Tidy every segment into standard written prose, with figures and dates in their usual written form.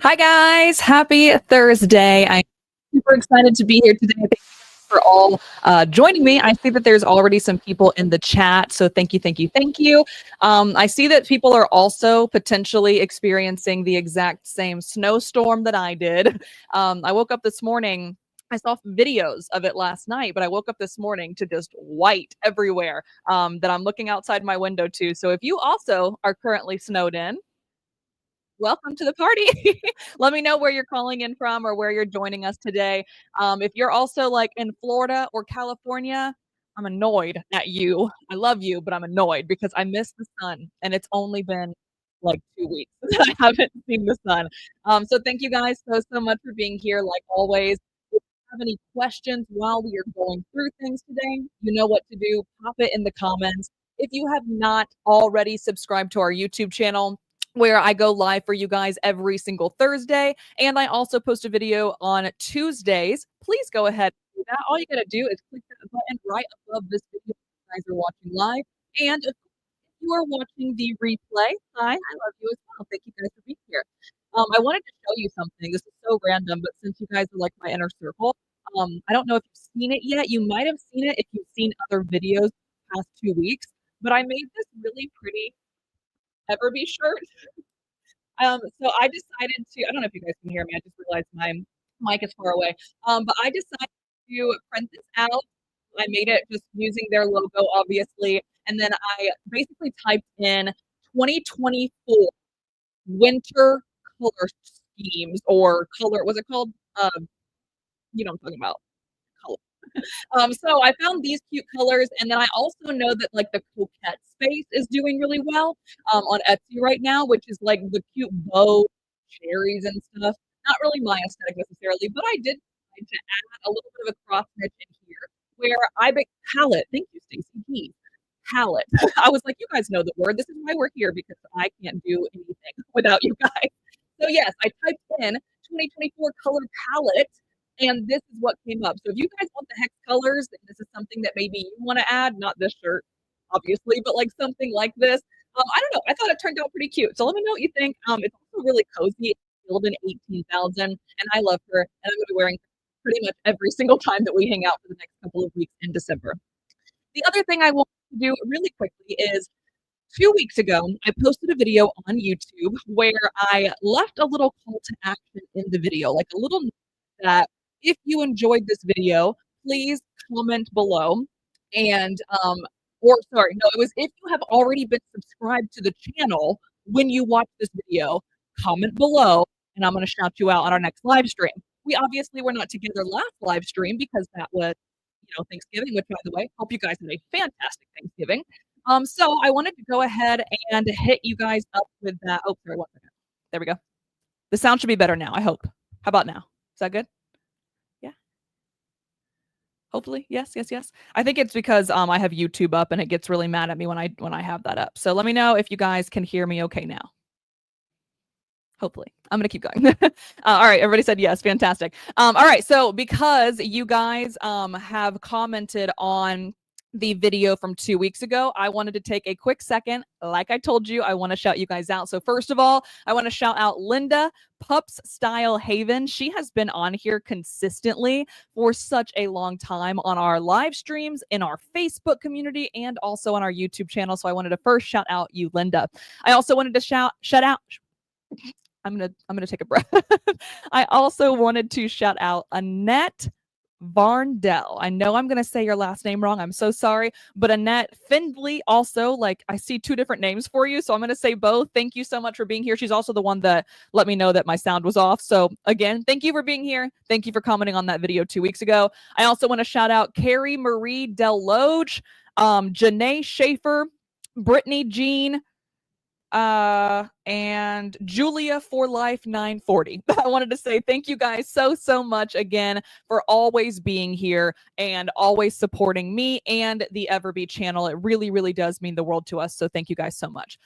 Hi guys, happy Thursday. I'm super excited to be here today. Thank you for all joining me. I see that there's already some people in the chat, so thank you, thank you, thank you. I see that people are also potentially experiencing the exact same snowstorm that I did. I woke up this morning. I saw videos of it last night, but I woke up this morning to just white everywhere that I'm looking outside my window to. So if you also are currently snowed in, welcome to the party. Let me know where you're calling in from or where you're joining us today. If you're also like in Florida or California, I'm annoyed at you. I love you, but I'm annoyed because I miss the sun and it's only been like 2 weeks that I haven't seen the sun. So thank you guys so much for being here. Like always, if you have any questions while we are going through things today, you know what to do. Pop it in the comments. If you have not already subscribed to our YouTube channel, where I go live for you guys every single Thursday. And I also post a video on Tuesdays. Please go ahead and do that. All you got to do is click that button right above this video you guys are watching live. And if you are watching the replay, hi, I love you as well. Thank you guys for being here. I wanted to show you something. This is so random, but since you guys are like my inner circle, I don't know if you've seen it yet. You might have seen it if you've seen other videos the past 2 weeks, but I made this really pretty EverBee shirt. So I decided to, I don't know if you guys can hear me. I just realized my mic is far away. But I decided to print this out. I made it just using their logo, obviously. And then I basically typed in 2024 winter color schemes or color, was it called? You know what I'm talking about. Color. So I found these cute colors, and then I also know that like the coquette space is doing really well on Etsy right now, which is like the cute bow cherries and stuff. Not really my aesthetic necessarily, but I did try to add a little bit of a cross stitch in here where I make palette. Thank you, Stacey G. Palette. I was like, you guys know the word. This is why we're here because I can't do anything without you guys. So yes, I typed in 2024 color palette and this is what came up. So if you guys want the hex colors, and this is something that maybe you want to add, not this shirt, obviously, but like something like this. I don't know. I thought it turned out pretty cute. So let me know what you think. It's also really cozy. It's filled in 18,000, and I love her. And I'm going to be wearing her pretty much every single time that we hang out for the next couple of weeks in December. The other thing I want to do really quickly is 2 weeks ago, I posted a video on YouTube where I left a little call to action in the video, like a little note that if you enjoyed this video, please comment below. And, or sorry, no, it was if you have already been subscribed to the channel when you watch this video, comment below, and I'm going to shout you out on our next live stream. We obviously were not together last live stream because that was, Thanksgiving, which by the way, hope you guys had a fantastic Thanksgiving. So I wanted to go ahead and hit you guys up with that. Oh, sorry, 1 second. There we go. The sound should be better now, I hope. How about now? Is that good? Yeah. Hopefully. Yes, yes, yes. I think it's because I have YouTube up and it gets really mad at me when I have that up. So let me know if you guys can hear me okay now. Hopefully. I'm going to keep going. All right. Everybody said yes. Fantastic. All right. So because you guys have commented on the video from 2 weeks ago, I wanted to take a quick second. Like I told you, I want to shout you guys out. So first of all, I want to shout out Linda, Pups Style Haven. She has been on here consistently for such a long time on our live streams, in our Facebook community, and also on our YouTube channel. So I wanted to first shout out you, Linda. I also wanted to shout out. I'm gonna take a breath. I also wanted to shout out Annette Varndell. I know I'm gonna say your last name wrong. I'm so sorry, but Annette Findley also, like I see two different names for you, so I'm gonna say both. Thank you so much for being here. She's also the one that let me know that my sound was off. So again, thank you for being here. Thank you for commenting on that video 2 weeks ago. I also want to shout out Carrie Marie Deloge, Janae Schaefer, Brittany Jean, and Julia for Life 940. I wanted to say thank you guys so much again for always being here and always supporting me and the EverBee channel. It really does mean the world to us. So thank you guys so much.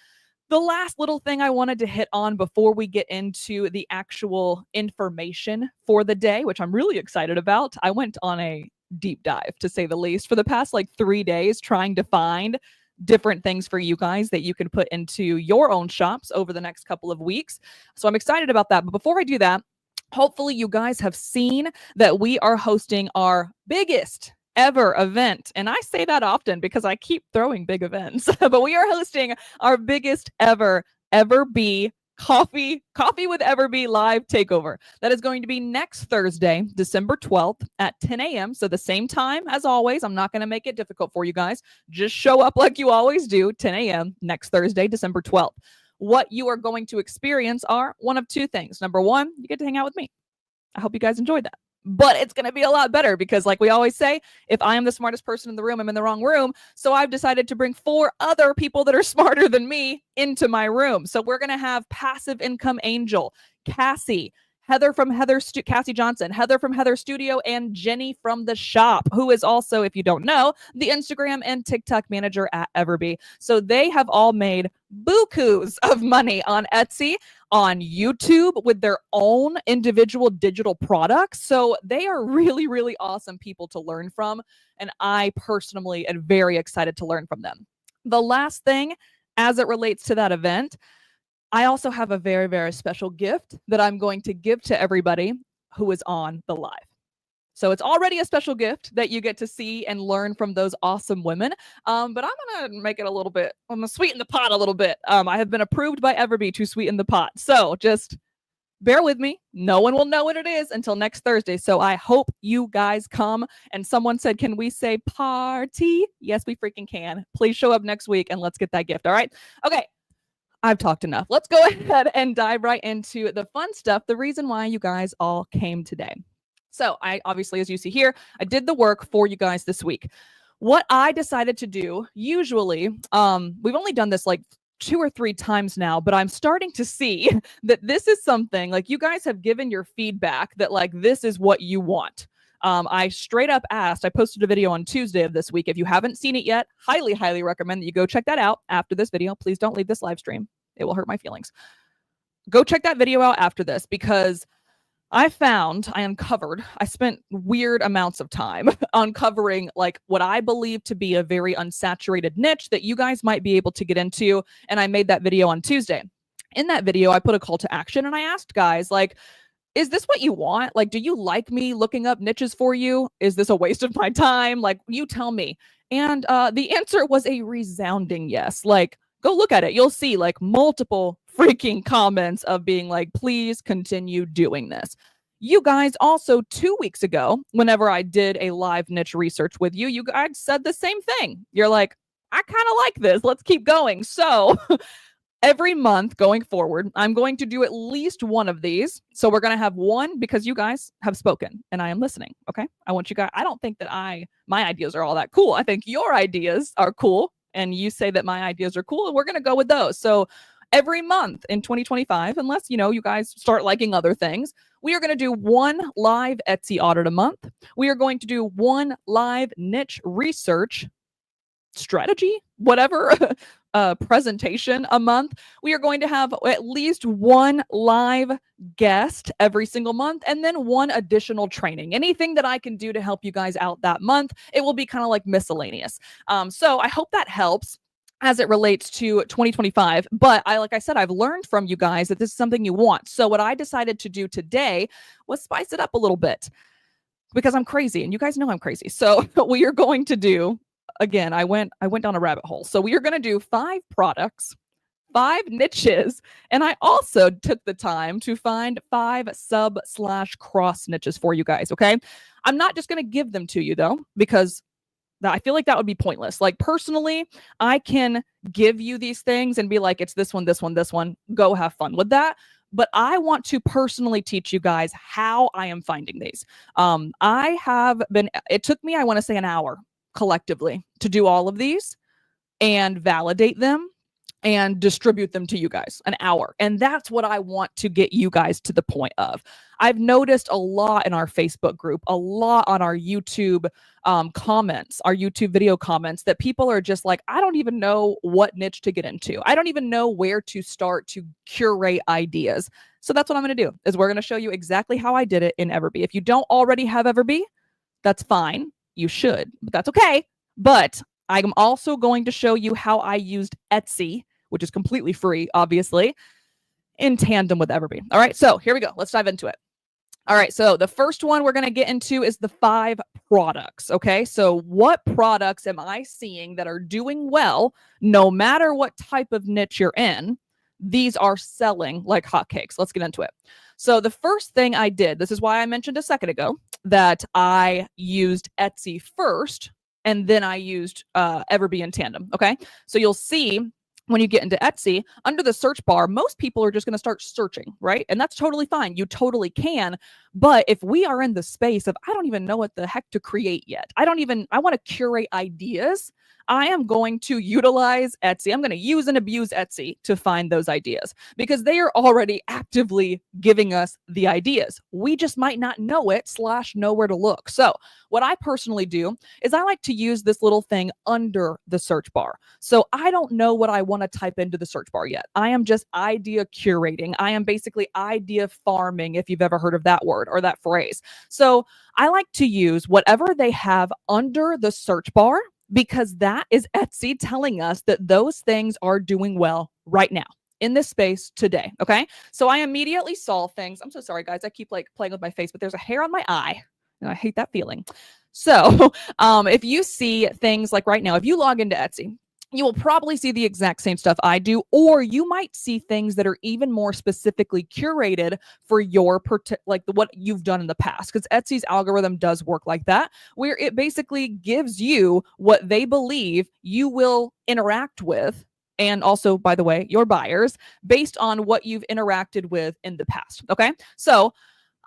The last little thing I wanted to hit on before we get into the actual information for the day, which I'm really excited about. I went on a deep dive, to say the least, for the past like 3 days trying to find different things for you guys that you can put into your own shops over the next couple of weeks. So I'm excited about that. But before I do that, hopefully you guys have seen that we are hosting our biggest ever event. And I say that often because I keep throwing big events, but we are hosting our biggest ever EverBee Coffee with EverBee live takeover. That is going to be next Thursday, December 12th at 10 a.m. So the same time as always. I'm not going to make it difficult for you guys. Just show up like you always do, 10 a.m. next Thursday, December 12th. What you are going to experience are one of two things. Number one, you get to hang out with me. I hope you guys enjoyed that. But it's going to be a lot better because, like we always say, if I am the smartest person in the room, I'm in the wrong room. So I've decided to bring 4 other people that are smarter than me into my room. So we're going to have Passive Income Angel, Cassie, Cassie Johnson, Heather from Heather Studio, and Jenny from the shop, who is also, if you don't know, the Instagram and TikTok manager at EverBee. So they have all made bukus of money on Etsy, on YouTube with their own individual digital products. So they are really, really awesome people to learn from. And I personally am very excited to learn from them. The last thing, as it relates to that event, I also have a very, very special gift that I'm going to give to everybody who is on the live. So it's already a special gift that you get to see and learn from those awesome women. But I'm going to make it a little bit, I'm going to sweeten the pot a little bit. I have been approved by EverBee to sweeten the pot. So just bear with me. No one will know what it is until next Thursday. So I hope you guys come. And someone said, can we say party? Yes, we freaking can. Please show up next week and let's get that gift. All right. Okay. I've talked enough. Let's go ahead and dive right into the fun stuff. The reason why you guys all came today. So I obviously, as you see here, I did the work for you guys this week. What I decided to do, usually, we've only done this like 2 or 3 times now, but I'm starting to see that this is something like you guys have given your feedback that like this is what you want. I straight up asked, I posted a video on Tuesday of this week. If you haven't seen it yet, highly, highly recommend that you go check that out after this video. Please don't leave this live stream. It will hurt my feelings. Go check that video out after this because I uncovered, I spent weird amounts of time uncovering like what I believe to be a very unsaturated niche that you guys might be able to get into. And I made that video on Tuesday. In that video, I put a call to action and I asked guys like, is this what you want? Like, do you like me looking up niches for you? Is this a waste of my time? Like, you tell me. And the answer was a resounding yes. Like, go look at it. You'll see like multiple freaking comments of being like, please continue doing this. You guys also 2 weeks ago, whenever I did a live niche research with you, you guys said the same thing. You're like, I kind of like this. Let's keep going. So every month going forward, I'm going to do at least one of these. So we're going to have one because you guys have spoken and I am listening. Okay. I want you guys, I don't think that my ideas are all that cool. I think your ideas are cool. And you say that my ideas are cool and we're going to go with those. So every month in 2025, unless, you guys start liking other things, we are going to do one live Etsy audit a month. We are going to do one live niche research strategy, whatever, presentation a month. We are going to have at least one live guest every single month and then one additional training. Anything that I can do to help you guys out that month, it will be kind of like miscellaneous. So I hope that helps as it relates to 2025. But like I said, I've learned from you guys that this is something you want. So what I decided to do today was spice it up a little bit because I'm crazy and you guys know I'm crazy. So what we are going to do, again, I went down a rabbit hole. So we are going to do 5 products, 5 niches, and I also took the time to find 5 sub/cross niches for you guys, okay? I'm not just going to give them to you though, because I feel like that would be pointless. Like personally, I can give you these things and be like, it's this one, this one, this one, go have fun with that. But I want to personally teach you guys how I am finding these. It took me, I want to say an hour collectively to do all of these and validate them and distribute them to you guys, an hour. And that's what I want to get you guys to the point of. I've noticed a lot in our Facebook group, a lot on our YouTube comments, our YouTube video comments, that people are just like, I don't even know what niche to get into. I don't even know where to start to curate ideas. So that's what I'm going to do, is we're going to show you exactly how I did it in EverBee. If you don't already have EverBee, that's fine. You should, but that's okay. But I'm also going to show you how I used Etsy, which is completely free, obviously, in tandem with EverBee. All right, so here we go. Let's dive into it. All right, so the first one we're going to get into is the 5 products. Okay, so what products am I seeing that are doing well no matter what type of niche you're in? These are selling like hotcakes. Let's get into it. So the first thing I did, this is why I mentioned a second ago that I used Etsy first and then I used EverBee in tandem. Okay, so you'll see when you get into Etsy, under the search bar, most people are just going to start searching, right? And that's totally fine. You totally can. But if we are in the space of, I don't even know what the heck to create yet, I want to curate ideas. I am going to utilize Etsy. I'm going to use and abuse Etsy to find those ideas because they are already actively giving us the ideas. We just might not know it / know where to look. So what I personally do is I like to use this little thing under the search bar. So I don't know what I want to type into the search bar yet. I am just idea curating. I am basically idea farming, if you've ever heard of that word or that phrase. So I like to use whatever they have under the search bar because that is Etsy telling us that those things are doing well right now in this space today. Okay. So I immediately saw things. I'm so sorry, guys. I keep like playing with my face, but there's a hair on my eye. And I hate that feeling. So if you see things like right now, if you log into Etsy, you will probably see the exact same stuff I do, or you might see things that are even more specifically curated for your like what you've done in the past, because Etsy's algorithm does work like that, where it basically gives you what they believe you will interact with. And also, by the way, your buyers based on what you've interacted with in the past. Okay. So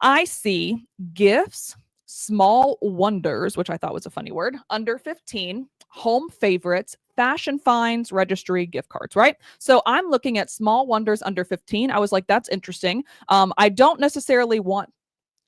I see gifts, small wonders, which I thought was a funny word, under 15, home favorites, fashion finds, registry, gift cards, right? So I'm looking at small wonders under 15. I was like, that's interesting. I don't necessarily want,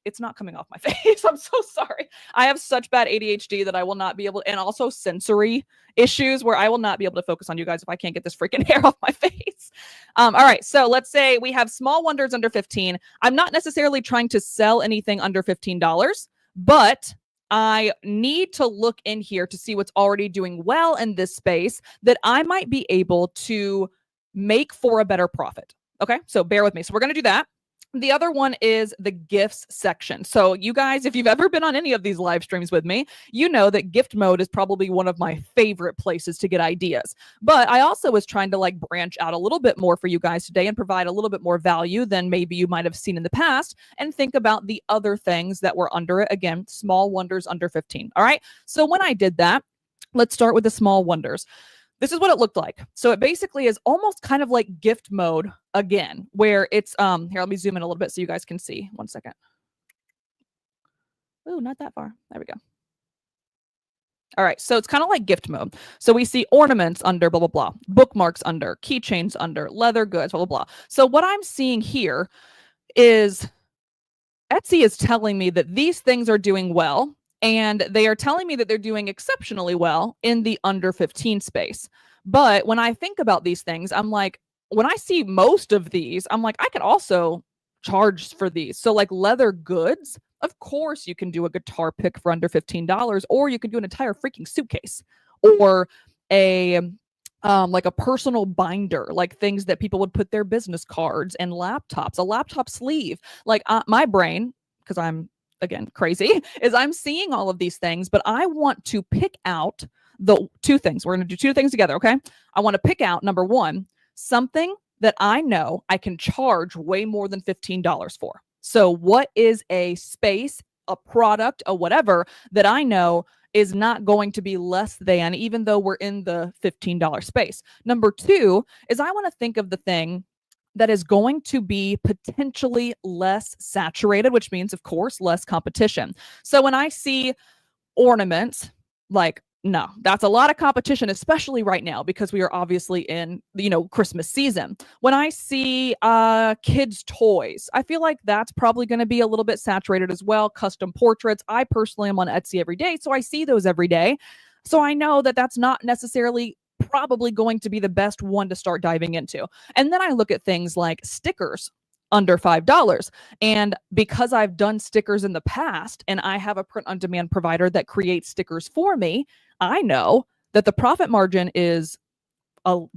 it's not coming off my face. I'm so sorry. I have such bad ADHD that I will not be able to, and also sensory issues where I will not be able to focus on you guys if I can't get this freaking hair off my face. All right. So let's say we have small wonders under 15. I'm not necessarily trying to sell anything under $15, but I need to look in here to see what's already doing well in this space that I might be able to make for a better profit. Okay. So bear with me. So we're going to do that. The other one is the gifts section. So you guys, if you've ever been on any of these live streams with me, you know that gift mode is probably one of my favorite places to get ideas. But I also was trying to like branch out a little bit more for you guys today and provide a little bit more value than maybe you might have seen in the past, and think about the other things that were under it. Again, small wonders under 15. All right. So when I did that, let's start with the small wonders. This is what it looked like. So it basically is almost kind of like gift mode again, where it's here, let me zoom in a little bit so you guys can see. 1 second. Oh, not that far. There we go. All right, so it's kind of like gift mode. So we see ornaments under blah, blah, blah, bookmarks under, keychains under, leather goods, blah, blah, blah. So what I'm seeing here is Etsy is telling me that these things are doing well, and they are telling me that they're doing exceptionally well in the under 15 space. But when I think about these things, I'm like, when I see most of these, I'm like, I could also charge for these. So like leather goods, of course you can do a guitar pick for under $15, or you could do an entire freaking suitcase, or a like a personal binder, like things that people would put their business cards and laptops, a laptop sleeve. Like my brain, because I'm again crazy, is I'm seeing all of these things, but I want to pick out the 2 things. We're going to do 2 things together. Okay. I want to pick out, number 1, something that I know I can charge way more than $15 for. So what is a space, a product, a whatever that I know is not going to be less than, even though we're in the $15 space. Number 2 is I want to think of the thing that is going to be potentially less saturated, which means, of course, less competition. So when I see ornaments, like, no, that's a lot of competition, especially right now, because we are obviously in, Christmas season. When I see kids' toys, I feel like that's probably going to be a little bit saturated as well. Custom portraits. I personally am on Etsy every day, so I see those every day. So I know that that's not necessarily probably going to be the best one to start diving into. And then I look at things like stickers under $5. And because I've done stickers in the past and I have a print on demand provider that creates stickers for me, I know that the profit margin is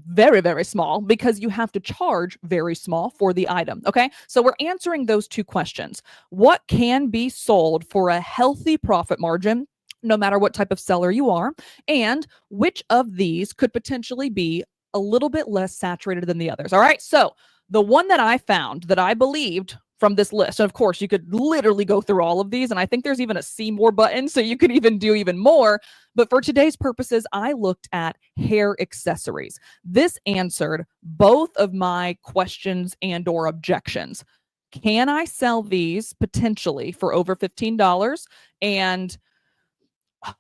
very, very small because you have to charge very small for the item. Okay. So we're answering those two questions. What can be sold for a healthy profit margin, no matter what type of seller you are? And which of these could potentially be a little bit less saturated than the others? All right. So the one that I found that I believed from this list, and of course, you could literally go through all of these, and I think there's even a see more button, so you could even do even more. But for today's purposes, I looked at hair accessories. This answered both of my questions and or objections. Can I sell these potentially for over $15? And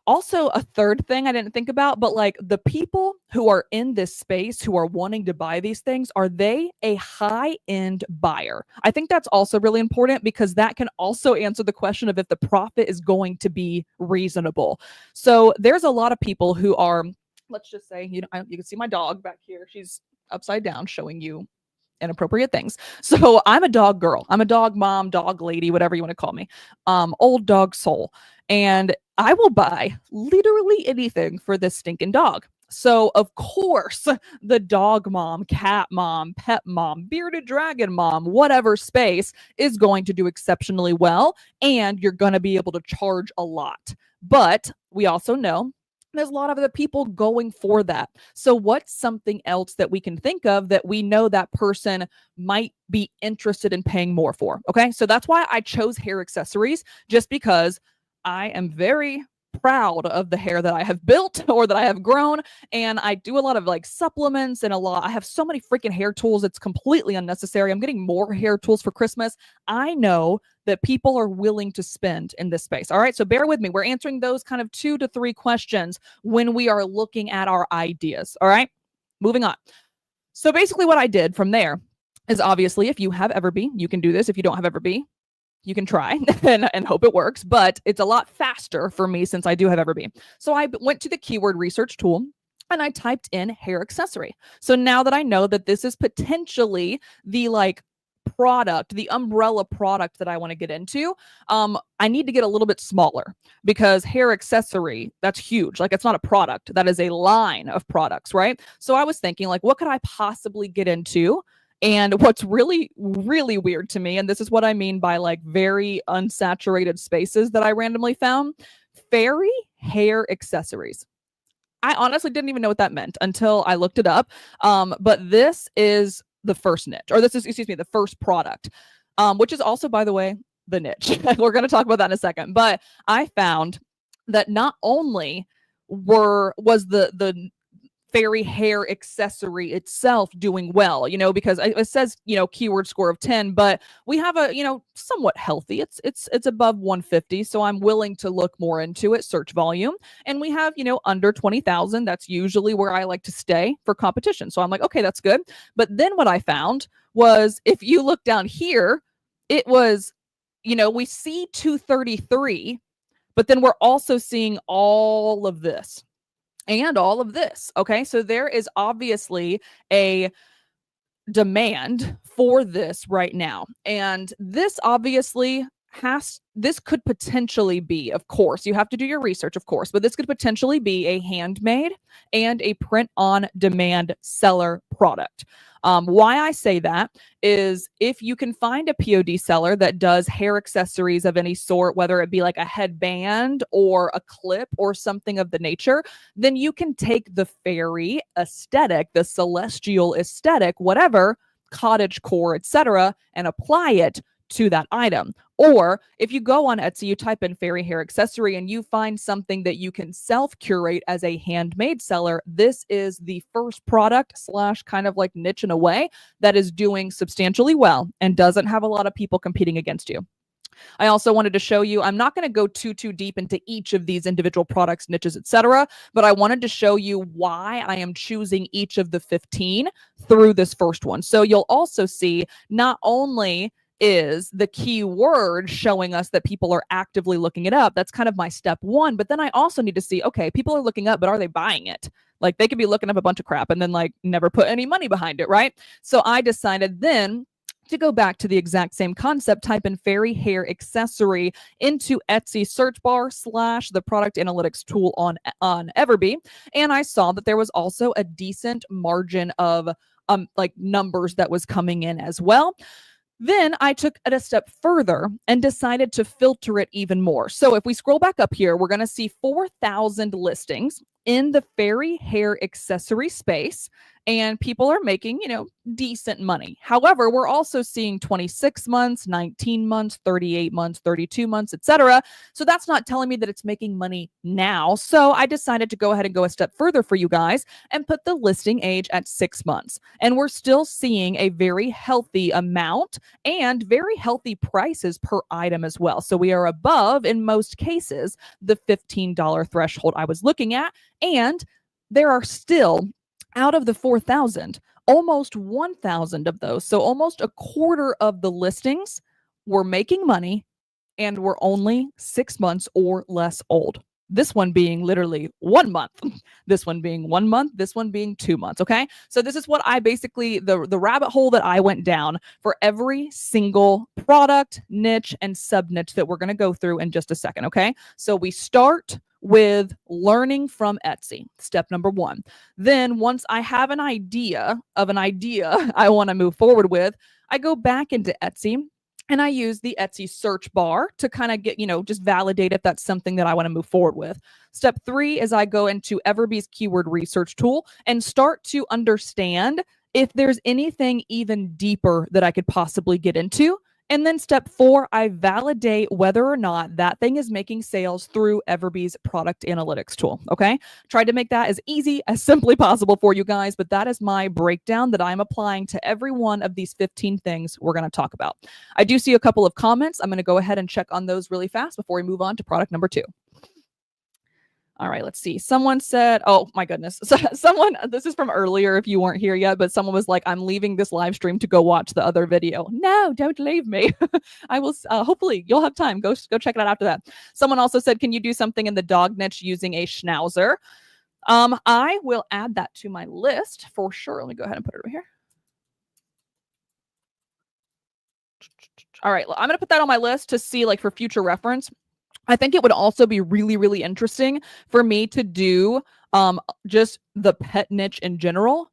also a third thing I didn't think about, but like the people who are in this space who are wanting to buy these things, are they a high-end buyer? I think that's also really important because that can also answer the question of if the profit is going to be reasonable. So there's a lot of people who are, let's just say, you can see my dog back here. She's upside down showing you inappropriate things. So I'm a dog girl. I'm a dog mom, dog lady, whatever you want to call me. Old dog soul. And I will buy literally anything for this stinking dog. So of course, the dog mom, cat mom, pet mom, bearded dragon mom, whatever space is going to do exceptionally well. And you're going to be able to charge a lot. But we also know there's a lot of other people going for that. So what's something else that we can think of that we know that person might be interested in paying more for? Okay. So that's why I chose hair accessories, just because I am very proud of the hair that I have built or that I have grown. And I do a lot of like supplements and I have so many freaking hair tools. It's completely unnecessary. I'm getting more hair tools for Christmas. I know that people are willing to spend in this space. All right. So bear with me. We're answering those kind of 2 to 3 questions when we are looking at our ideas. All right. Moving on. So basically what I did from there is, obviously, if you have EverBee, you can do this. If you don't have EverBee, you can try and hope it works, but it's a lot faster for me since I do have EverBee. So I went to the keyword research tool and I typed in hair accessory. So now that I know that this is potentially the product, the umbrella product that I want to get into, I need to get a little bit smaller because hair accessory, that's huge. Like, it's not a product, that is a line of products, right? So I was thinking, like, what could I possibly get into? And what's really, really weird to me, and this is what I mean by like very unsaturated spaces that I randomly found, fairy hair accessories. I honestly didn't even know what that meant until I looked it up. But this is the first niche, or this is, excuse me, the first product, which is also, by the way, the niche. We're going to talk about that in a second. But I found that not only was the fairy hair accessory itself doing well, because it says, keyword score of 10, but we have a, somewhat healthy, it's above 150. So I'm willing to look more into it, search volume. And we have, under 20,000. That's usually where I like to stay for competition. So I'm like, okay, that's good. But then what I found was, if you look down here, it was, we see 233, but then we're also seeing all of this. And all of this. Okay. So there is obviously a demand for this right now. And this obviously this could potentially be, of course, you have to do your research, of course, but this could potentially be a handmade and a print on demand seller product. Why I say that is, if you can find a POD seller that does hair accessories of any sort, whether it be like a headband or a clip or something of the nature, then you can take the fairy aesthetic, the celestial aesthetic, whatever, cottagecore, etc., and apply it to that item. Or if you go on Etsy, you type in fairy hair accessory and you find something that you can self-curate as a handmade seller, this is the first product / kind of like niche in a way that is doing substantially well and doesn't have a lot of people competing against you. I also wanted to show you, I'm not going to go too deep into each of these individual products, niches, etc., but I wanted to show you why I am choosing each of the 15 through this first one. So you'll also see, not only is the keyword showing us that people are actively looking it up, that's kind of my step one, but then I also need to see, okay, people are looking up, but are they buying it? Like, they could be looking up a bunch of crap and then like never put any money behind it, right? So I decided then, To go back to the exact same concept, type in fairy hair accessory into Etsy search bar / the product analytics tool on EverBee. And I saw that there was also a decent margin of like numbers that was coming in as well. Then I took it a step further and decided to filter it even more. So if we scroll back up here, we're going to see 4,000 listings in the fairy hair accessory space, and people are making, decent money. However, we're also seeing 26 months, 19 months, 38 months, 32 months, etc. So that's not telling me that it's making money now. So I decided to go ahead and go a step further for you guys and put the listing age at 6 months. And we're still seeing a very healthy amount and very healthy prices per item as well. So we are above, in most cases, the $15 threshold I was looking at. And there are still, out of the 4,000, almost 1,000 of those, so almost a quarter of the listings were making money and were only 6 months or less old. This one being literally 1 month, this one being 1 month, this one being 2 months. Okay. So this is what I basically, the rabbit hole that I went down for every single product, niche, and sub niche that we're going to go through in just a second. Okay. So we start with learning from Etsy, step number 1. Then once I have an idea of an idea I want to move forward with, I go back into Etsy and I use the Etsy search bar to kind of get, just validate if that's something that I want to move forward with. Step 3 is I go into EverBee's keyword research tool and start to understand if there's anything even deeper that I could possibly get into. And then step 4, I validate whether or not that thing is making sales through EverBee's product analytics tool. Okay. Tried to make that as easy as simply possible for you guys, but that is my breakdown that I'm applying to every one of these 15 things we're going to talk about. I do see a couple of comments. I'm going to go ahead and check on those really fast before we move on to product number 2. All right, let's see. Someone said, oh my goodness. So someone, this is from earlier if you weren't here yet, but someone was like, I'm leaving this live stream to go watch the other video. No, don't leave me. I will, hopefully you'll have time. Go check it out after that. Someone also said, can you do something in the dog niche using a schnauzer? I will add that to my list for sure. Let me go ahead and put it over here. All right, I'm going to put that on my list to see, like, for future reference. I think it would also be really, really interesting for me to do just the pet niche in general,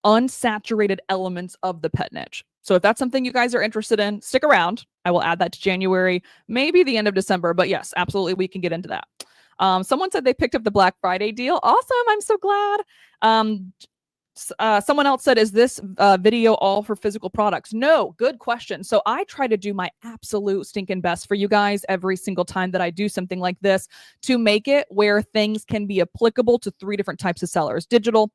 unsaturated elements of the pet niche. So if that's something you guys are interested in, stick around. I will add that to January, maybe the end of December. But yes, absolutely, we can get into that. Someone said they picked up the Black Friday deal. Awesome. I'm so glad. Someone else said, is this video all for physical products? No, good question. So I try to do my absolute stinking best for you guys every single time that I do something like this to make it where things can be applicable to 3 different types of sellers: digital,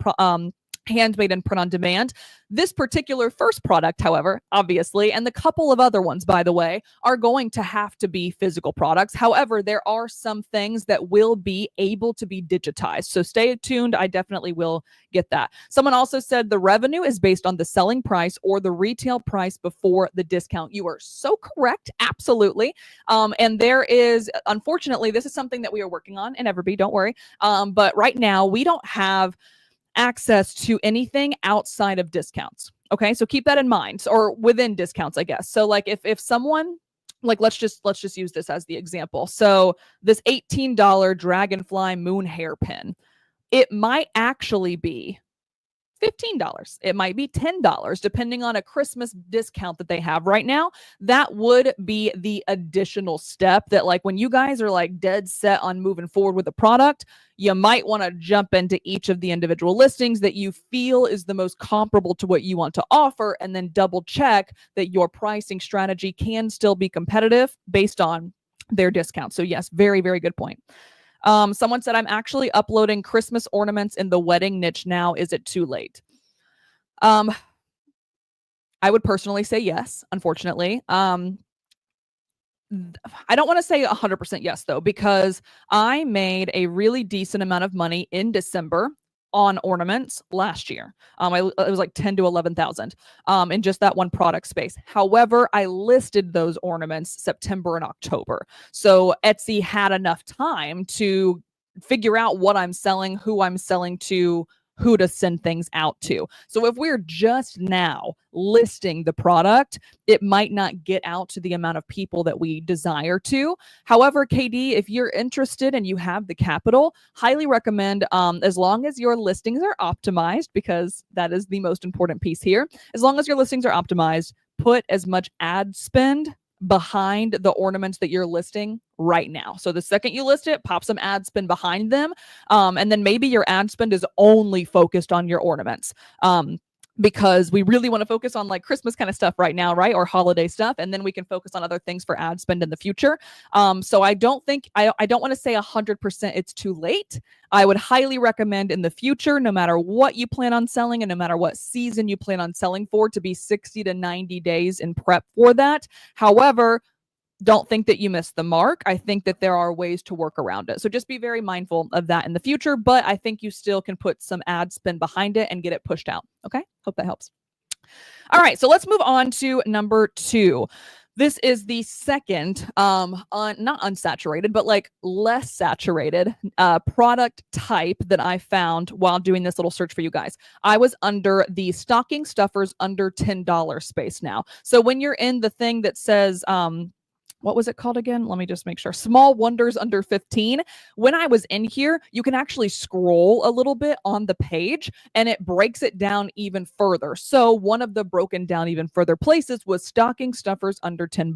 handmade, and print on demand. This particular first product, however, obviously, and the couple of other ones, by the way, are going to have to be physical products. However, there are some things that will be able to be digitized. So stay tuned. I definitely will get that. Someone also said the revenue is based on the selling price or the retail price before the discount. You are so correct. Absolutely. And there is, unfortunately, this is something that we are working on in EverBee. Don't worry. But right now we don't have access to anything outside of discounts. Okay, so keep that in mind, or within discounts, I guess. So like if someone, like, let's just use this as the example. So this $18 dragonfly moon hairpin, it might actually be $15. It might be $10, depending on a Christmas discount that they have right now. That would be the additional step that, like, when you guys are like dead set on moving forward with a product, you might want to jump into each of the individual listings that you feel is the most comparable to what you want to offer, and then double check that your pricing strategy can still be competitive based on their discount. So yes, very, very good point. Someone said, I'm actually uploading Christmas ornaments in the wedding niche now. Is it too late? I would personally say yes, unfortunately. I don't want to say 100% yes, though, because I made a really decent amount of money in December on ornaments last year. It was like 10 to 11,000 in just that one product space. However, I listed those ornaments September and October. So Etsy had enough time to figure out what I'm selling, who I'm selling to, who to send things out to. So if we're just now listing the product, it might not get out to the amount of people that we desire to. However, KD, if you're interested and you have the capital, highly recommend, as long as your listings are optimized, because that is the most important piece here, as long as your listings are optimized, put as much ad spend behind the ornaments that you're listing right now. So the second you list it, pop some ad spend behind them. And then maybe your ad spend is only focused on your ornaments. Because we really want to focus on like Christmas kind of stuff right now, right? Or holiday stuff. And then we can focus on other things for ad spend in the future. So I don't think, I don't want to say 100% it's too late. I would highly recommend in the future, no matter what you plan on selling and no matter what season you plan on selling for, to be 60 to 90 days in prep for that. However, don't think that you missed the mark. I think that there are ways to work around it. So just be very mindful of that in the future, but I think you still can put some ad spend behind it and get it pushed out. Okay. Hope that helps. All right. So let's move on to number 2. This is the second, not unsaturated, but like less saturated product type that I found while doing this little search for you guys. I was under the stocking stuffers under $10 space now. So when you're in the thing that says, what was it called again? Let me just make sure. Small Wonders under 15. When I was in here, you can actually scroll a little bit on the page and it breaks it down even further. So one of the broken down even further places was stocking stuffers under $10.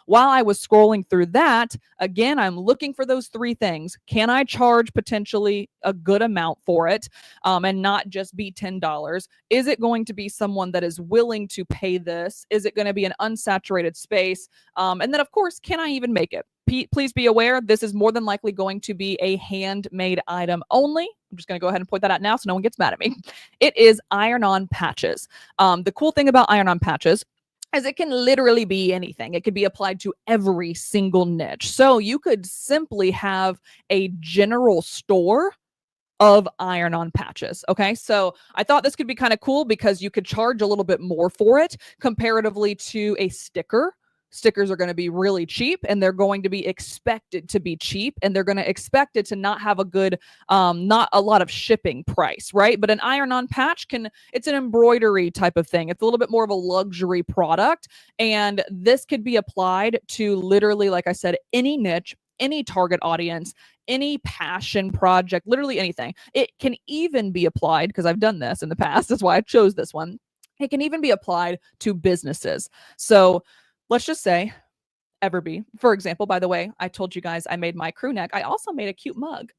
While I was scrolling through that, again, I'm looking for those 3 things. Can I charge potentially a good amount for it, and not just be $10? Is it going to be someone that is willing to pay this? Is it going to be an unsaturated space? And then, of course, can I even make it? Please be aware, this is more than likely going to be a handmade item only. I'm just going to go ahead and point that out now so no one gets mad at me. It is iron-on patches. The cool thing about iron-on patches is it can literally be anything. It could be applied to every single niche. So you could simply have a general store of iron-on patches. Okay, so I thought this could be kind of cool because you could charge a little bit more for it comparatively to a sticker. Stickers are going to be really cheap and they're going to be expected to be cheap and they're going to expect it to not have a good, not a lot of shipping price, right? But an iron-on patch it's an embroidery type of thing. It's a little bit more of a luxury product. And this could be applied to literally, like I said, any niche, any target audience, any passion project, literally anything. It can even be applied, because I've done this in the past, that's why I chose this one. It can even be applied to businesses. So let's just say EverBee, for example. By the way, I told you guys I made my crew neck. I also made a cute mug.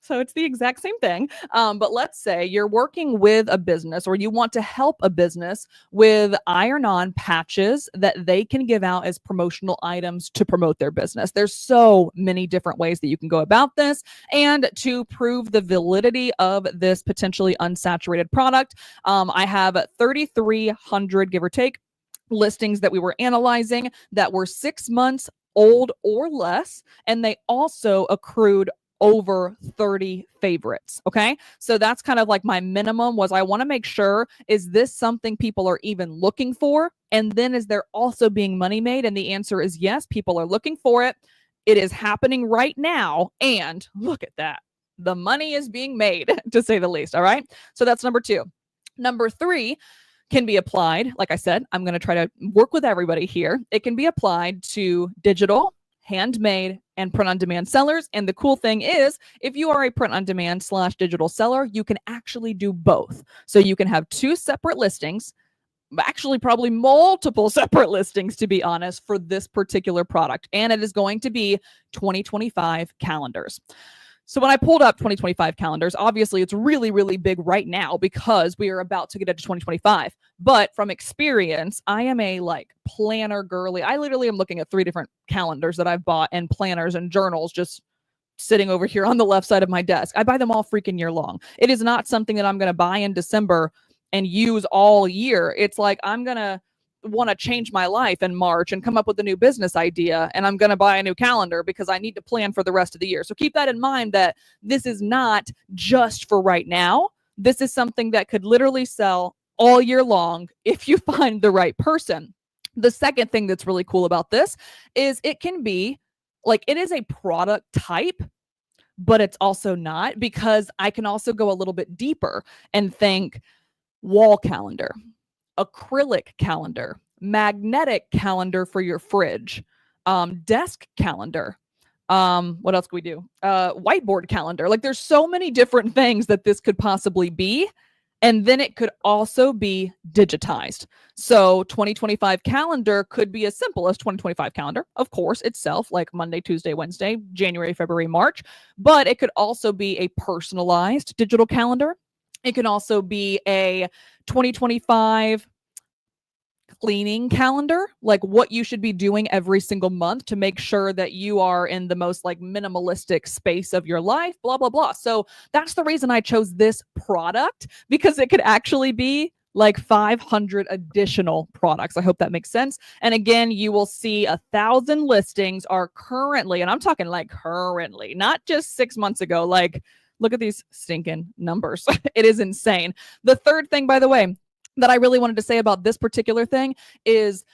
So it's the exact same thing. But let's say you're working with a business or you want to help a business with iron-on patches that they can give out as promotional items to promote their business. There's so many different ways that you can go about this. And to prove the validity of this potentially unsaturated product, I have 3,300, give or take, listings that we were analyzing that were 6 months old or less, and they also accrued over 30 favorites. Okay, so that's kind of like my minimum. Was I want to make sure, is this something people are even looking for, and then is there also being money made? And the answer is yes, people are looking for it. It is happening right now, and look at that, the money is being made, to say the least. All right, so that's number 2. Number 3 can be applied, like I said, I'm going to try to work with everybody here. It can be applied to digital, handmade, and print-on-demand sellers. And the cool thing is, if you are a print-on-demand / digital seller, you can actually do both. So you can have 2 separate listings, actually probably multiple separate listings, to be honest, for this particular product. And it is going to be 2025 calendars. So when I pulled up 2025 calendars, obviously it's really, really big right now because we are about to get into 2025. But from experience, I am a planner girly. I literally am looking at 3 different calendars that I've bought and planners and journals just sitting over here on the left side of my desk. I buy them all freaking year long. It is not something that I'm going to buy in December and use all year. It's like I'm going to want to change my life in March and come up with a new business idea, and I'm going to buy a new calendar because I need to plan for the rest of the year. So keep that in mind, that this is not just for right now. This is something that could literally sell all year long if you find the right person. The second thing that's really cool about this is it can be it is a product type, but it's also not, because I can also go a little bit deeper and think wall calendar, acrylic calendar, magnetic calendar for your fridge, desk calendar. What else can we do? Whiteboard calendar. Like, there's so many different things that this could possibly be. And then it could also be digitized. So 2025 calendar could be as simple as 2025 calendar, of course, itself, like Monday, Tuesday, Wednesday, January, February, March. But it could also be a personalized digital calendar. It can also be a 2025 cleaning calendar, like what you should be doing every single month to make sure that you are in the most like minimalistic space of your life, blah, blah, blah. So that's the reason I chose this product, because it could actually be like 500 additional products. I hope that makes sense. And again, you will see 1,000 listings are currently, and I'm talking like currently, not just 6 months ago, like look at these stinking numbers. It is insane. The third thing, by the way, that I really wanted to say about this particular thing is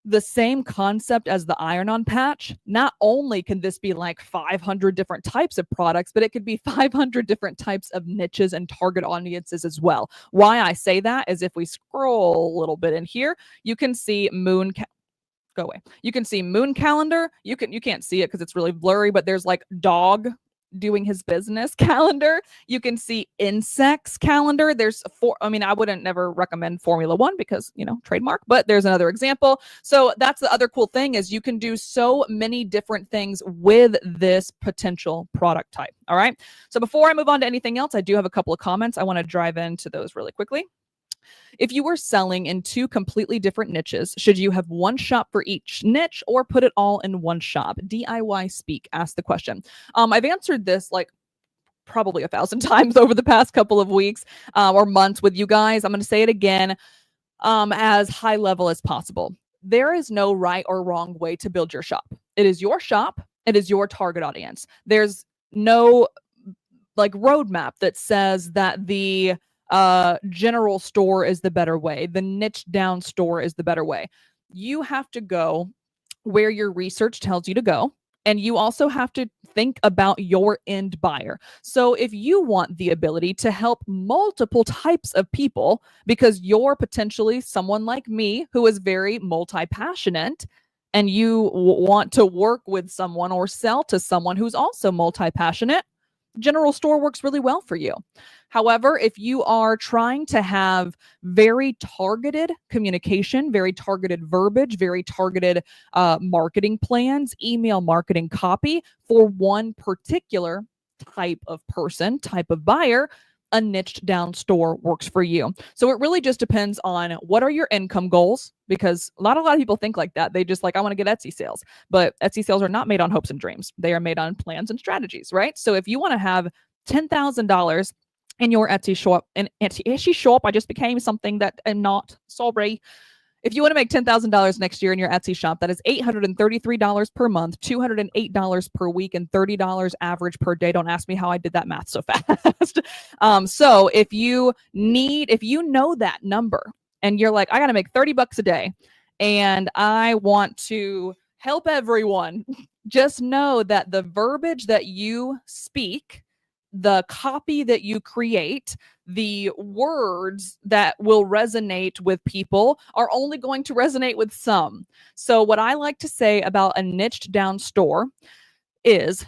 the same concept as the iron-on patch. Not only can this be like 500 different types of products, but it could be 500 different types of niches and target audiences as well. Why I say that is if we scroll a little bit in here, you can see go away. You can see moon calendar. You can't see it because it's really blurry, but there's like dog doing his business calendar. You can see insects calendar. There's I wouldn't never recommend Formula One because, trademark, but there's another example. So that's the other cool thing, is you can do so many different things with this potential product type. All right. So before I move on to anything else, I do have a couple of comments. I want to drive into those really quickly. If you were selling in two completely different niches, should you have one shop for each niche or put it all in one shop? DIY Speak asked the question. I've answered this like probably 1,000 times over the past couple of weeks or months with you guys. I'm going to say it again as high level as possible. There is no right or wrong way to build your shop. It is your shop. It is your target audience. There's no like roadmap that says that the general store is the better way. The niche down store is the better way. You have to go where your research tells you to go. And you also have to think about your end buyer. So if you want the ability to help multiple types of people, because you're potentially someone like me who is very multi-passionate, and you want to work with someone or sell to someone who's also multi-passionate, general store works really well for you. However, if you are trying to have very targeted communication, very targeted verbiage, very targeted marketing plans, email marketing copy for one particular type of person, type of buyer, a niched down store works for you. So it really just depends on what are your income goals, because not a lot of people think like that. They just like, I want to get Etsy sales, but Etsy sales are not made on hopes and dreams. They are made on plans and strategies, right? So if you want to have $10,000 in your Etsy shop, I just became something that I'm not. Sorry. If you want to make $10,000 next year in your Etsy shop, that is $833 per month, $208 per week, and $30 average per day. Don't ask me how I did that math so fast. So if you know that number and you're like, I got to make $30 a day and I want to help everyone, just know that the verbiage that you speak, the copy that you create, the words that will resonate with people are only going to resonate with some. So what I like to say about a niched down store is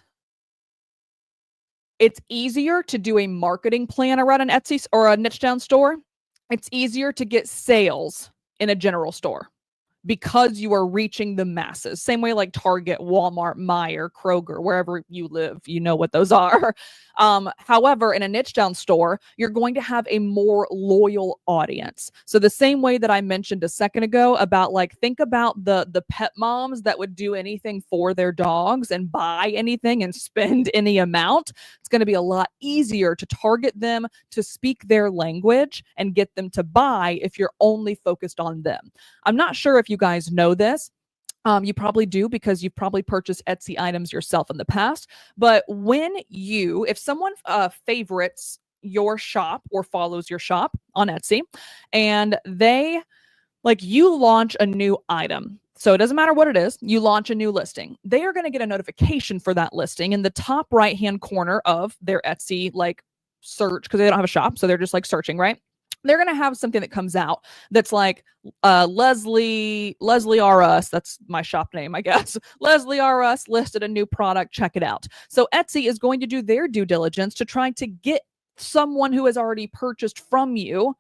it's easier to do a marketing plan around an Etsy or a niche down store. It's easier to get sales in a general store, because you are reaching the masses. Same way like Target, Walmart, Meijer, Kroger, wherever you live, you know what those are. However, in a niche down store, you're going to have a more loyal audience. So the same way that I mentioned a second ago about like, think about the pet moms that would do anything for their dogs and buy anything and spend any amount. It's going to be a lot easier to target them, to speak their language and get them to buy if you're only focused on them. I'm not sure if you guys know this. You probably do, because you've probably purchased Etsy items yourself in the past. But if someone favorites your shop or follows your shop on Etsy, and you launch a new item, So it doesn't matter what it is, you launch a new listing. They are going to get a notification for that listing in the top right-hand corner of their Etsy like search, because they don't have a shop. So they're just like searching, right? They're going to have something that comes out that's like Leslie R Us. That's my shop name, I guess. Leslie R Us listed a new product. Check it out. So Etsy is going to do their due diligence to try to get someone who has already purchased from you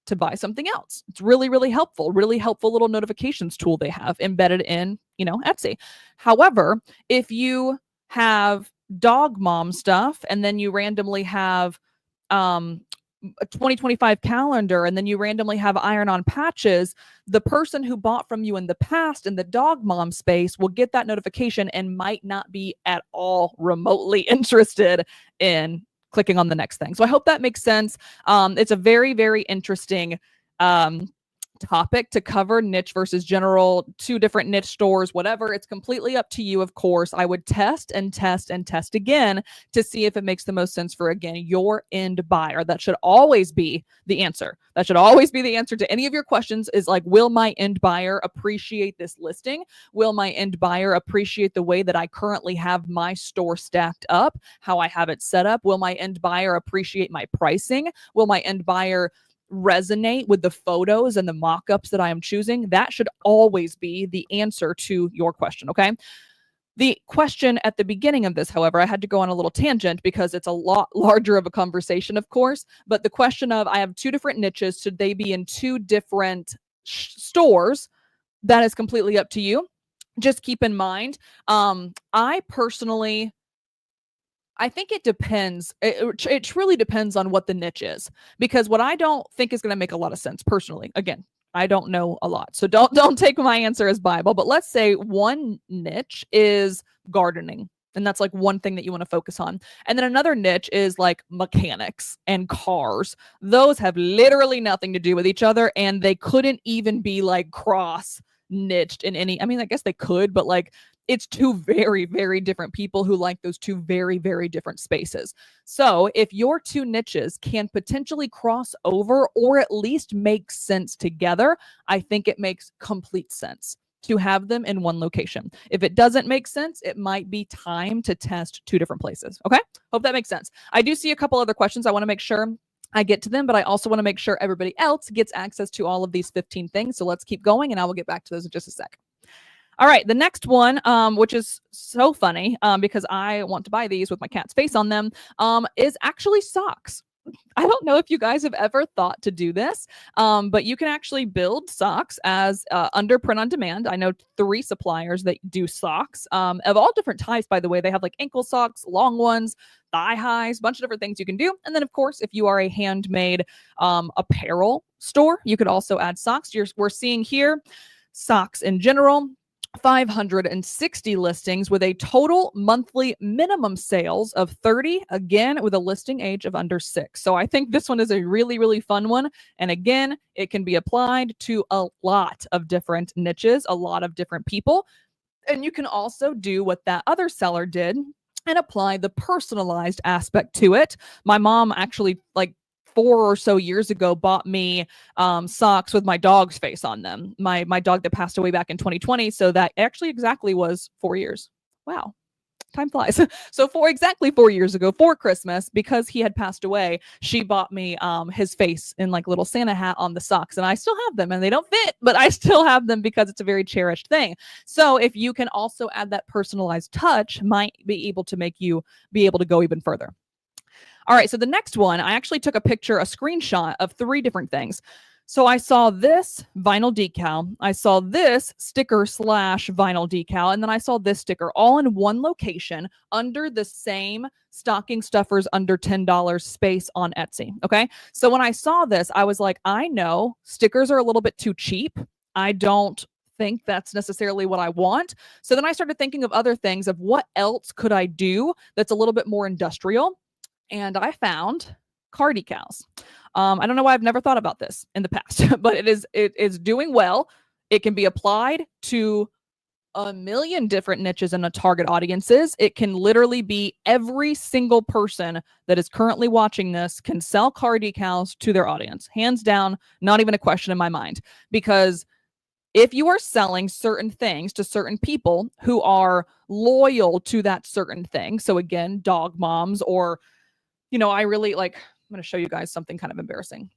to buy something else. It's really, really helpful little notifications tool they have embedded in, Etsy. However, if you have dog mom stuff and then you randomly have a 2025 calendar and then you randomly have iron-on patches, the person who bought from you in the past in the dog mom space will get that notification and might not be at all remotely interested in clicking on the next thing. So I hope that makes sense. It's a very, very interesting topic to cover, niche versus general, two different niche stores, whatever. It's completely up to you, of course. I would test and test and test again to see if it makes the most sense for, again, your end buyer. That should always be the answer. That should always be the answer to any of your questions is like, will my end buyer appreciate this listing? Will my end buyer appreciate the way that I currently have my store stacked up, how I have it set up? Will my end buyer appreciate my pricing? Will my end buyer resonate with the photos and the mock-ups that I am choosing? That should always be the answer to your question, okay? The question at the beginning of this, however, I had to go on a little tangent because it's a lot larger of a conversation, of course, but the question of, I have two different niches, should they be in two different stores? That is completely up to you. Just keep in mind, I think it depends. It truly depends on what the niche is, because what I don't think is going to make a lot of sense personally. Again, I don't know a lot, so don't take my answer as Bible. But let's say one niche is gardening, and that's like one thing that you want to focus on. And then another niche is like mechanics and cars. Those have literally nothing to do with each other, and they couldn't even be like cross niched in any. I mean, I guess they could, but like, it's two very, very different people who like those two very, very different spaces. So if your two niches can potentially cross over or at least make sense together, I think it makes complete sense to have them in one location. If it doesn't make sense, it might be time to test two different places. Okay? Hope that makes sense. I do see a couple other questions. I want to make sure I get to them, but I also want to make sure everybody else gets access to all of these 15 things. So let's keep going, and I will get back to those in just a sec. All right, the next one, which is so funny because I want to buy these with my cat's face on them, is actually socks. I don't know if you guys have ever thought to do this, but you can actually build socks as under print on demand. I know 3 suppliers that do socks of all different types, by the way. They have like ankle socks, long ones, thigh highs, a bunch of different things you can do. And then, of course, if you are a handmade apparel store, you could also add socks. We're seeing here socks in general. 560 listings with a total monthly minimum sales of 30, again, with a listing age of under 6. So I think this one is a really, really fun one. And again, it can be applied to a lot of different niches, a lot of different people. And you can also do what that other seller did and apply the personalized aspect to it. My mom actually, like, 4 or so years ago, bought me socks with my dog's face on them. My dog that passed away back in 2020. So that actually exactly was 4 years. Wow. Time flies. So exactly 4 years ago, for Christmas, because he had passed away, she bought me his face in like little Santa hat on the socks. And I still have them, and they don't fit, but I still have them because it's a very cherished thing. So if you can also add that personalized touch, might be able to make you be able to go even further. All right, so the next one, I actually took a screenshot of 3 different things. So I saw this vinyl decal, I saw this sticker / vinyl decal, and then I saw this sticker all in one location under the same stocking stuffers under $10 space on Etsy. Okay, so when I saw this, I was like, I know stickers are a little bit too cheap. I don't think that's necessarily what I want. So then I started thinking of other things, of what else could I do that's a little bit more industrial. And I found car decals. I don't know why I've never thought about this in the past, but it is doing well. It can be applied to a million different niches and target audiences. It can literally be every single person that is currently watching this can sell car decals to their audience. Hands down, not even a question in my mind, because if you are selling certain things to certain people who are loyal to that certain thing, so again, dog moms, or, I really like, I'm going to show you guys something kind of embarrassing.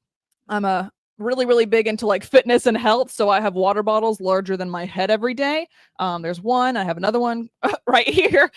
I'm a really, really big into like fitness and health. So I have water bottles larger than my head every day. There's one, I have another one right here.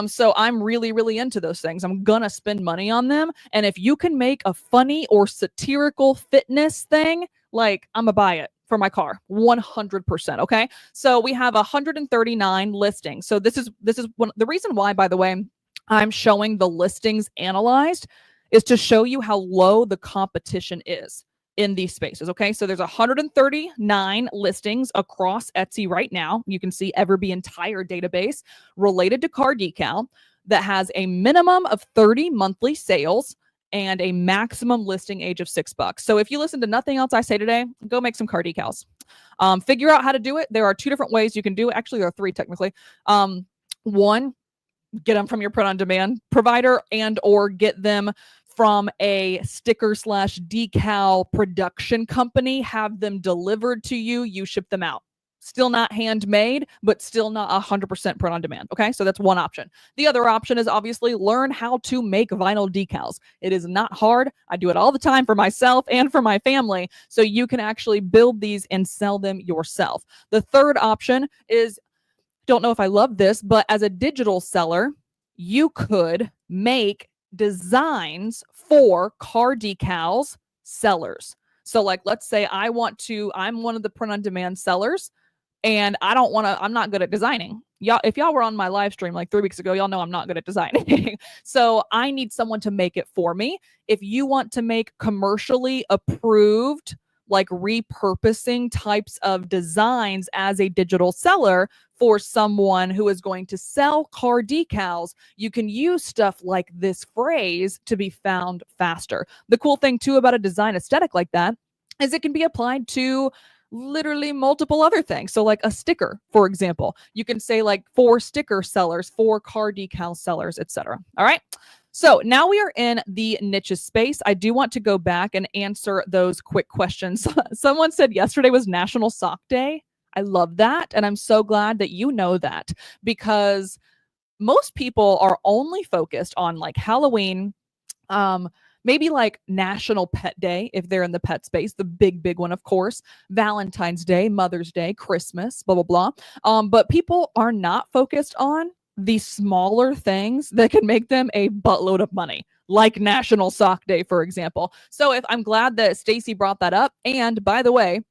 So I'm really, really into those things. I'm going to spend money on them. And if you can make a funny or satirical fitness thing, like I'm going to buy it for my car 100%. Okay. So we have 139 listings. So this is the reason why, by the way, I'm showing the listings analyzed is to show you how low the competition is in these spaces. Okay. So there's 139 listings across Etsy right now. You can see EverBee entire database related to car decal that has a minimum of 30 monthly sales and a maximum listing age of $6. So if you listen to nothing else I say today, go make some car decals. Figure out how to do it. There are two different ways you can do it. Actually, there are three technically. One, get them from your print on demand provider, and or get them from a sticker / decal production company, have them delivered to you, you ship them out. Still not handmade, but still not 100% print on demand. Okay, so that's one option. The other option is obviously learn how to make vinyl decals. It is not hard. I do it all the time for myself and for my family, so you can actually build these and sell them yourself. The third option is, don't know if I love this, but as a digital seller, you could make designs for car decals sellers. So like, let's say I'm one of the print on demand sellers, and I'm not good at designing. Y'all, if y'all were on my live stream like 3 weeks ago, y'all know I'm not good at designing. So I need someone to make it for me. If you want to make commercially approved, like repurposing types of designs as a digital seller for someone who is going to sell car decals, you can use stuff like this phrase to be found faster. The cool thing too about a design aesthetic like that is it can be applied to literally multiple other things. So like a sticker, for example, you can say like for sticker sellers, for car decal sellers, etc. All right. So now we are in the niches space. I do want to go back and answer those quick questions. Someone said yesterday was National Sock Day. I love that. And I'm so glad that you know that, because most people are only focused on like Halloween, maybe like National Pet Day if they're in the pet space, the big one, of course, Valentine's Day, Mother's Day, Christmas, blah, blah, blah. But people are not focused on the smaller things that can make them a buttload of money, like National Sock Day, for example. So I'm glad that Stacy brought that up. And by the way,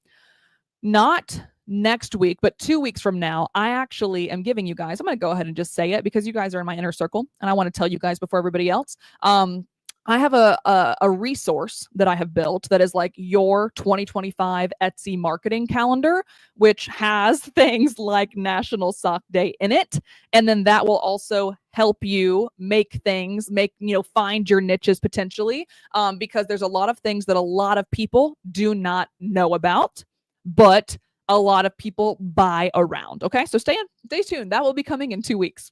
not next week, but 2 weeks from now, I actually am giving you guys, I'm going to go ahead and just say it because you guys are in my inner circle and I want to tell you guys before everybody else. I have a resource that I have built that is like your 2025 Etsy marketing calendar, which has things like National Sock Day in it. And then that will also help you make things, find your niches potentially, because there's a lot of things that a lot of people do not know about, but a lot of people buy around. Okay, so stay tuned. That will be coming in 2 weeks.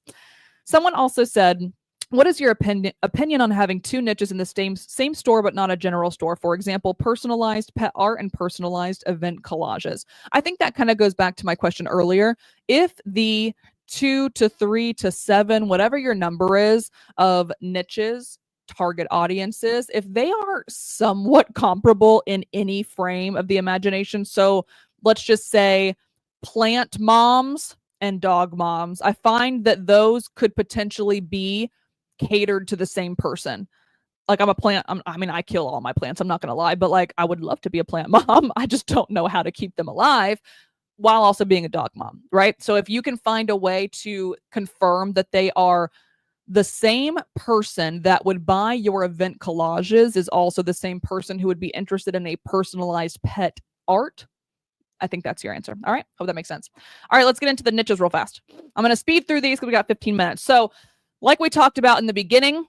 Someone also said, what is your opinion on having two niches in the same store, but not a general store? For example, personalized pet art and personalized event collages. I think that kind of goes back to my question earlier. If the 2 to 3 to 7, whatever your number is of niches, target audiences, if they are somewhat comparable in any frame of the imagination, so let's just say plant moms and dog moms, I find that those could potentially be catered to the same person. Like I'm a plant, I kill all my plants, I'm not gonna lie, but like I would love to be a plant mom. I just don't know how to keep them alive while also being a dog mom, right? So if you can find a way to confirm that they are the same person that would buy your event collages is also the same person who would be interested in a personalized pet art, I think that's your answer. All right, hope that makes sense. All right, let's get into the niches real fast. I'm gonna speed through these because we got 15 minutes. So like we talked about in the beginning,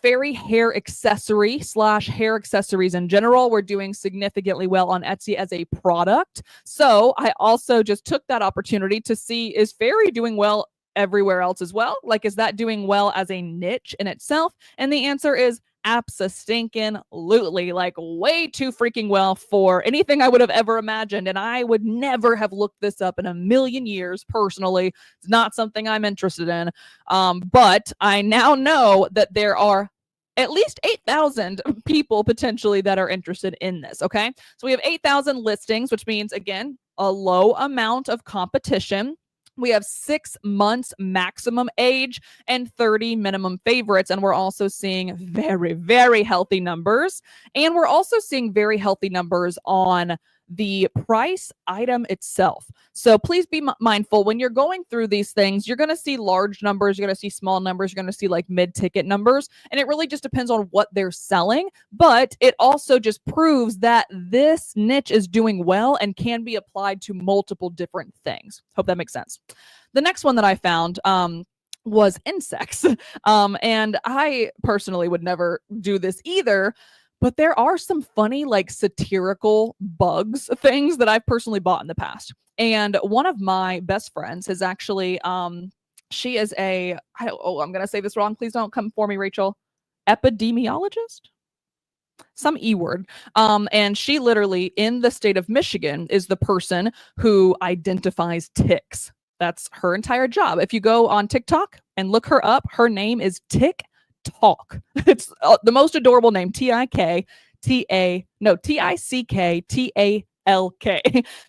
fairy hair accessory / hair accessories in general, we're doing significantly well on Etsy as a product. So I also just took that opportunity to see, is fairy doing well everywhere else as well? Like, is that doing well as a niche in itself? And the answer is Abso-stinking-lutely, like way too freaking well for anything I would have ever imagined. And I would never have looked this up in a million years personally. It's not something I'm interested in. But I now know that there are at least 8,000 people potentially that are interested in this. Okay. So we have 8,000 listings, which means, again, a low amount of competition. We have 6 months maximum age and 30 minimum favorites. And we're also seeing very, very healthy numbers. And we're also seeing very healthy numbers on the price item itself. So please be mindful when you're going through these things. You're going to see large numbers, you're going to see small numbers, you're going to see like mid-ticket numbers, and it really just depends on what they're selling. But it also just proves that this niche is doing well and can be applied to multiple different things. Hope that makes sense. The next one that I found was insects. And I personally would never do this either. But there are some funny, like satirical bugs things that I've personally bought in the past. And one of my best friends is actually, she is I'm going to say this wrong. Please don't come for me, Rachel. Epidemiologist? Some E word. And she literally, in the state of Michigan, is the person who identifies ticks. That's her entire job. If you go on TikTok and look her up, her name is Tick Talk. It's the most adorable name. Ticktalk.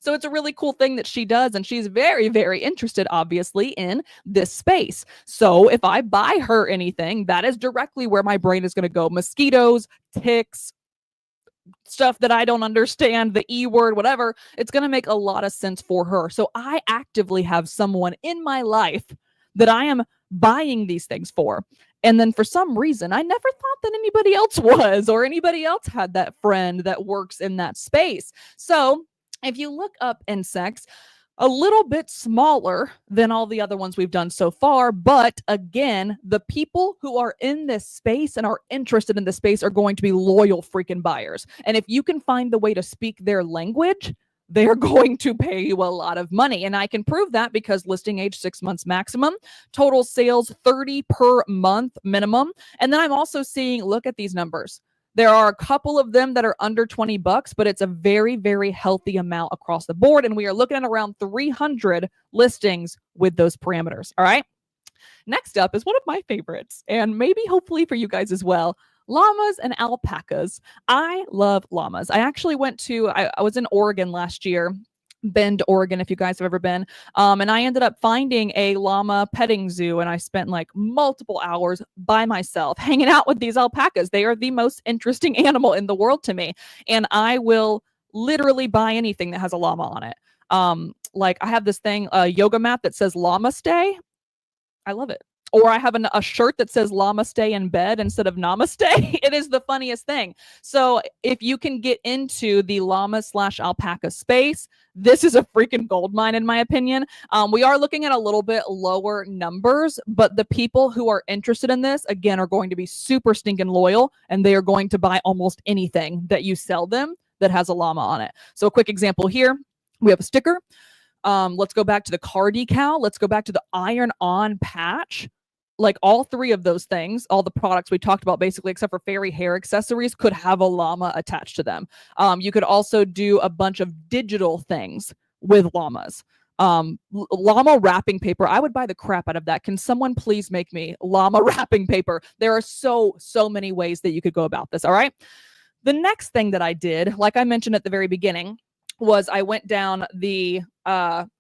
So it's a really cool thing that she does, and she's very, very interested, obviously, in this space. So if I buy her anything, that is directly where my brain is going to go. Mosquitoes, ticks, stuff that I don't understand, the E word, whatever. It's going to make a lot of sense for her. So I actively have someone in my life that I am buying these things for. And then for some reason, I never thought that anybody else was, or anybody else had that friend that works in that space. So if you look up insects, a little bit smaller than all the other ones we've done so far. But again, the people who are in this space and are interested in this space are going to be loyal freaking buyers. And if you can find the way to speak their language, they're going to pay you a lot of money. And I can prove that because listing age 6 months maximum, total sales 30 per month minimum. And then I'm also seeing, look at these numbers. There are a couple of them that are under $20, but it's a very, very healthy amount across the board. And we are looking at around 300 listings with those parameters. All right. Next up is one of my favorites, and maybe hopefully for you guys as well. Llamas and alpacas. I love llamas. I actually I was in Oregon last year, Bend, Oregon, if you guys have ever been. And I ended up finding a llama petting zoo, and I spent like multiple hours by myself hanging out with these alpacas. They are the most interesting animal in the world to me. And I will literally buy anything that has a llama on it. Like I have this thing, a yoga mat that says llama stay. I love it. Or I have a shirt that says llama stay in bed instead of namaste. It is the funniest thing. So if you can get into the llama/alpaca space, this is a freaking gold mine in my opinion. We are looking at a little bit lower numbers, but the people who are interested in this, again, are going to be super stinking loyal, and they are going to buy almost anything that you sell them that has a llama on it. So a quick example here, we have a sticker. Let's go back to the car decal. Let's go back to the iron-on patch. Like all three of those things, all the products we talked about basically, except for fairy hair accessories, could have a llama attached to them. You could also do a bunch of digital things with llamas. Llama wrapping paper. I would buy the crap out of that. Can someone please make me llama wrapping paper? There are so many ways that you could go about this. All right. The next thing that I did, like I mentioned at the very beginning, was I went down the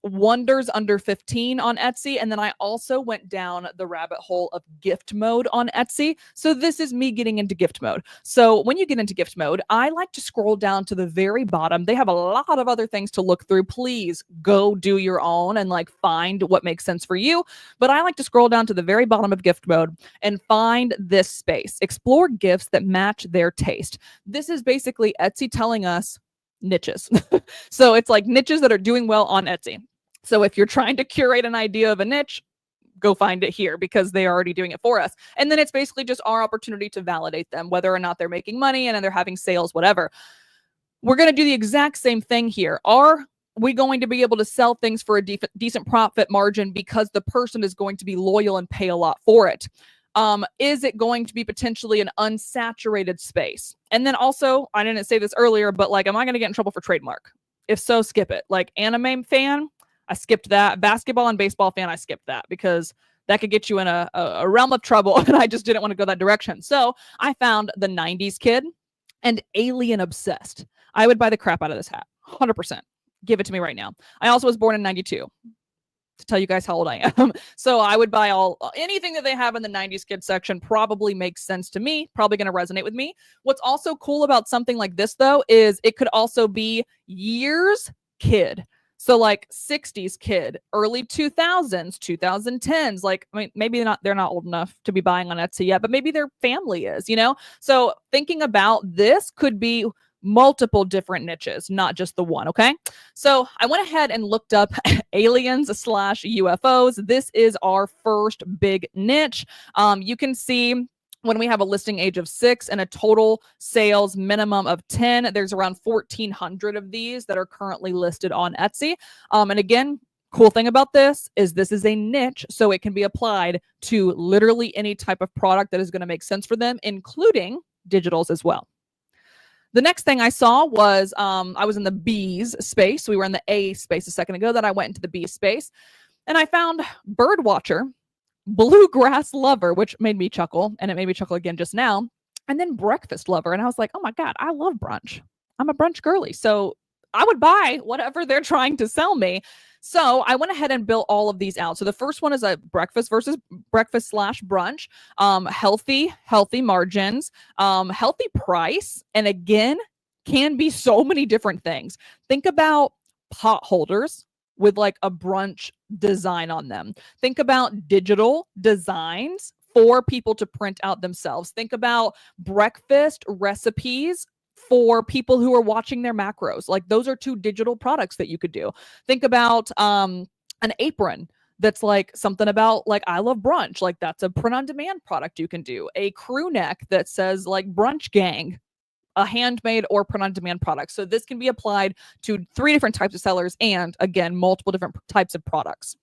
wonders under 15 on Etsy, and then I also went down the rabbit hole of gift mode on Etsy. So this is me getting into gift mode. So when you get into gift mode, I like to scroll down to the very bottom. They have a lot of other things to look through. Please go do your own and like find what makes sense for you. But I like to scroll down to the very bottom of gift mode and find this space. Explore gifts that match their taste. This is basically Etsy telling us niches. So it's like niches that are doing well on Etsy. So if you're trying to curate an idea of a niche, go find it here because they are already doing it for us. And then it's basically just our opportunity to validate them, whether or not they're making money and they're having sales, whatever. We're going to do the exact same thing here. Are we going to be able to sell things for a decent profit margin because the person is going to be loyal and pay a lot for it? Is it going to be potentially an unsaturated space? And then also, I didn't say this earlier, but like, am I going to get in trouble for trademark? If so, skip it. Like anime fan, I skipped that. Basketball and baseball fan, I skipped that because that could get you in a realm of trouble. And I just didn't want to go that direction. So I found the 90s kid and alien obsessed. I would buy the crap out of this hat. 100%. Give it to me right now. I also was born in 92 to tell you guys how old I am. So I would buy anything that they have in the 90s kid section. Probably makes sense to me, probably going to resonate with me. What's also cool about something like this though is it could also be years kid. So like 60s kid, early 2000s, 2010s, like I mean maybe they're not old enough to be buying on Etsy yet, but maybe their family is, you know? So thinking about this could be multiple different niches, not just the one. Okay. So I went ahead and looked up aliens / UFOs. This is our first big niche. You can see when we have a listing age of 6 and a total sales minimum of 10, there's around 1,400 of these that are currently listed on Etsy. And again, cool thing about this is a niche, so it can be applied to literally any type of product that is going to make sense for them, including digitals as well. The next thing I saw was I was in the B's space. We were in the A space a second ago. Then I went into the B space and I found bird watcher, bluegrass lover, which made me chuckle. And it made me chuckle again just now. And then breakfast lover. And I was like, oh my God, I love brunch. I'm a brunch girly. So I would buy whatever they're trying to sell me. So I went ahead and built all of these out. So the first one is a breakfast / brunch, healthy margins, healthy price. And again, can be so many different things. Think about pot holders with like a brunch design on them. Think about digital designs for people to print out themselves. Think about breakfast recipes for people who are watching their macros. Like those are 2 digital products that you could do. Think about an apron that's like something about like I love brunch. Like that's a print on demand product you can do. A crew neck that says like brunch gang, a handmade or print on demand product. So this can be applied to 3 different types of sellers and again, multiple different types of products.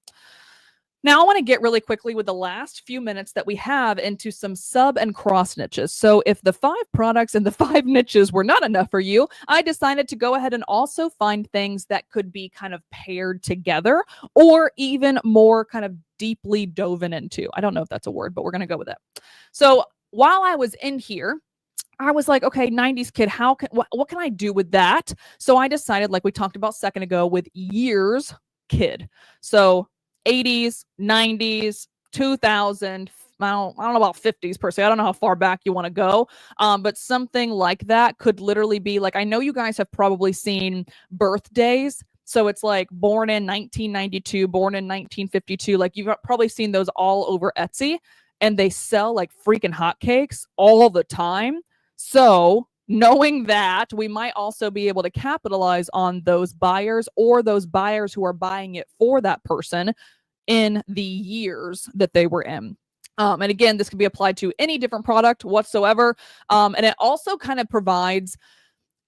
Now I want to get really quickly with the last few minutes that we have into some sub and cross niches. So if the 5 products and the 5 niches were not enough for you, I decided to go ahead and also find things that could be kind of paired together or even more kind of deeply dove into. I don't know if that's a word, but we're going to go with it. So while I was in here, I was like, okay, 90s kid, what can I do with that? So I decided, like we talked about a second ago, with years kid. So 80s, 90s, 2000, I don't know about 50s per se. I don't know how far back you want to go. But something like that could literally be like, I know you guys have probably seen birthdays. So it's like born in 1992, born in 1952. Like you've probably seen those all over Etsy and they sell like freaking hotcakes all the time. So knowing that, we might also be able to capitalize on those buyers or those buyers who are buying it for that person in the years that they were in. And again, this can be applied to any different product whatsoever. And it also kind of provides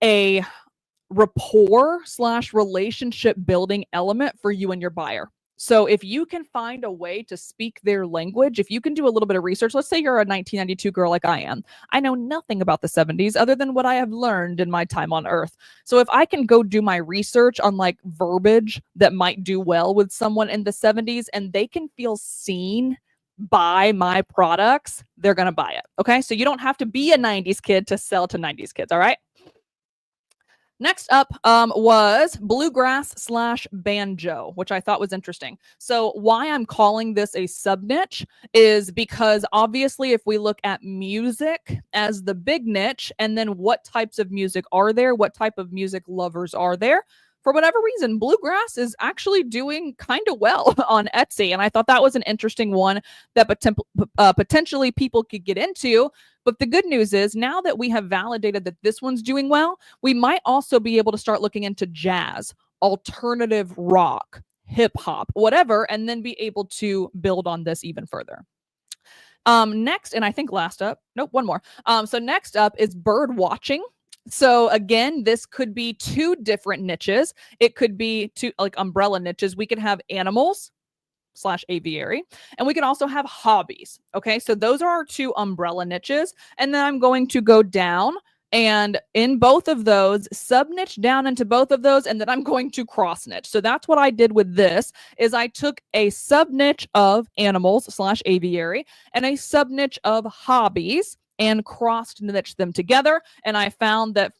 a rapport / relationship building element for you and your buyer. So if you can find a way to speak their language, if you can do a little bit of research, let's say you're a 1992 girl like I am. I know nothing about the 70s other than what I have learned in my time on Earth. So if I can go do my research on like verbiage that might do well with someone in the 70s and they can feel seen by my products, they're going to buy it. Okay. So you don't have to be a 90s kid to sell to 90s kids. All right. Next up was bluegrass / banjo, which I thought was interesting. So why I'm calling this a sub niche is because obviously if we look at music as the big niche and then what types of music are there, what type of music lovers are there, for whatever reason, bluegrass is actually doing kind of well on Etsy. And I thought that was an interesting one that potentially people could get into. But the good news is now that we have validated that this one's doing well, we might also be able to start looking into jazz, alternative rock, hip hop, whatever, and then be able to build on this even further. Next, and I think last up, nope, one more. So next up is bird watching. So again, this could be 2 different niches. It could be 2 like umbrella niches. We could have animals slash aviary. And we can also have hobbies. Okay, so those are our two umbrella niches. And then I'm going to go down and in both of those, sub niche down into both of those, and then I'm going to cross niche. So that's what I did with this, is I took a sub niche of animals slash aviary and a sub niche of hobbies and crossed niche them together. And I found that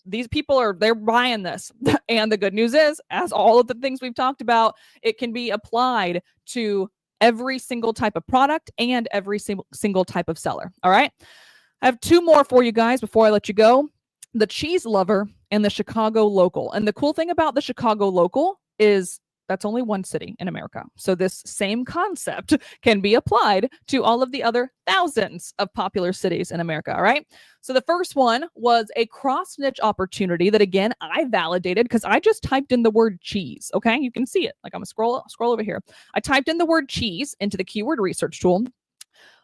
these people they're buying this. And the good news is, as all of the things we've talked about, it can be applied to every single type of product and every single type of seller. All right. I have two more for you guys before I let you go. The cheese lover and the Chicago local. And the cool thing about the Chicago local is that's only one city in America. So this same concept can be applied to all of the other thousands of popular cities in America. All right. So the first one was a cross niche opportunity that, again, I validated because I just typed in the word cheese. Okay. You can see it. Like, I'm gonna scroll over here. I typed in the word cheese into the keyword research tool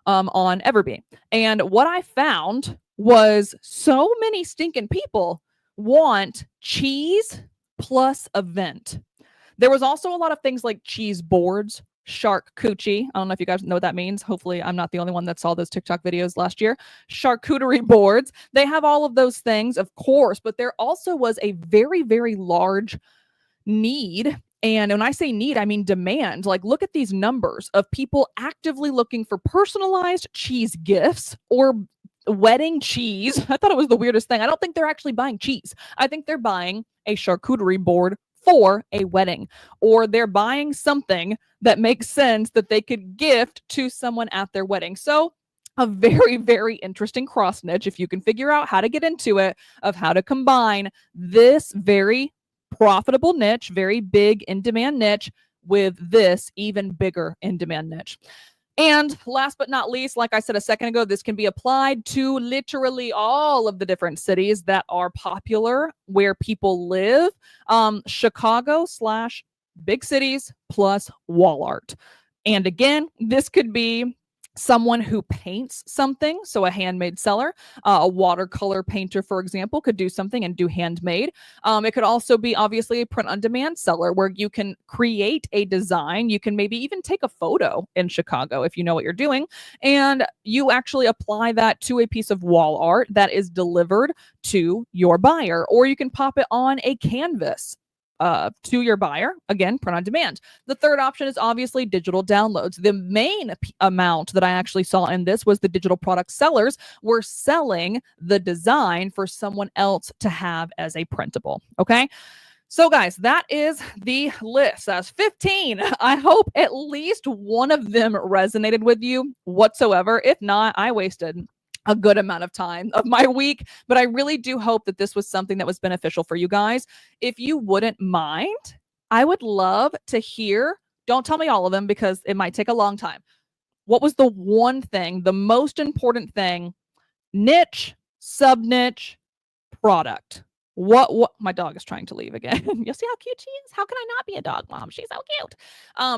on EverBee. And what I found was so many stinking people want cheese plus event. There was also a lot of things like cheese boards, charcuterie. I don't know if you guys know what that means. Hopefully I'm not the only one that saw those TikTok videos last year. Charcuterie boards. They have all of those things, of course, but there also was a very, very large need. And when I say need, I mean demand. Like, look at these numbers of people actively looking for personalized cheese gifts or wedding cheese. I thought it was the weirdest thing. I don't think they're actually buying cheese. I think they're buying a charcuterie board for a wedding, or they're buying something that makes sense that they could gift to someone at their wedding. So a very, very interesting cross niche, if you can figure out how to get into it, of how to combine this very profitable niche, very big in demand niche, with this even bigger in demand niche. And last but not least, like I said a second ago, this can be applied to literally all of the different cities that are popular where people live. Chicago slash big cities plus wall art. And again, this could be someone who paints something, so a handmade seller. A watercolor painter, for example, could do something and do handmade. It could also be obviously a print on demand seller where you can create a design. You can maybe even take a photo in Chicago if you know what you're doing, and you actually apply that to a piece of wall art that is delivered to your buyer, or you can pop it on a canvas to your buyer, again, print on demand. The third option is obviously digital downloads. The main amount that I actually saw in this was the digital product sellers were selling the design for someone else to have as a printable. Okay. So guys, that is the list. That's 15. I hope at least one of them resonated with you whatsoever. If not, I wasted a good amount of time of my week, but I really do hope that this was something that was beneficial for you guys. If you wouldn't mind, I would love to hear, don't tell me all of them because it might take a long time. What was the one thing, the most important thing, niche, sub niche, product? What my dog is trying to leave again. You'll see how cute she is. How can I not be a dog mom? She's so cute.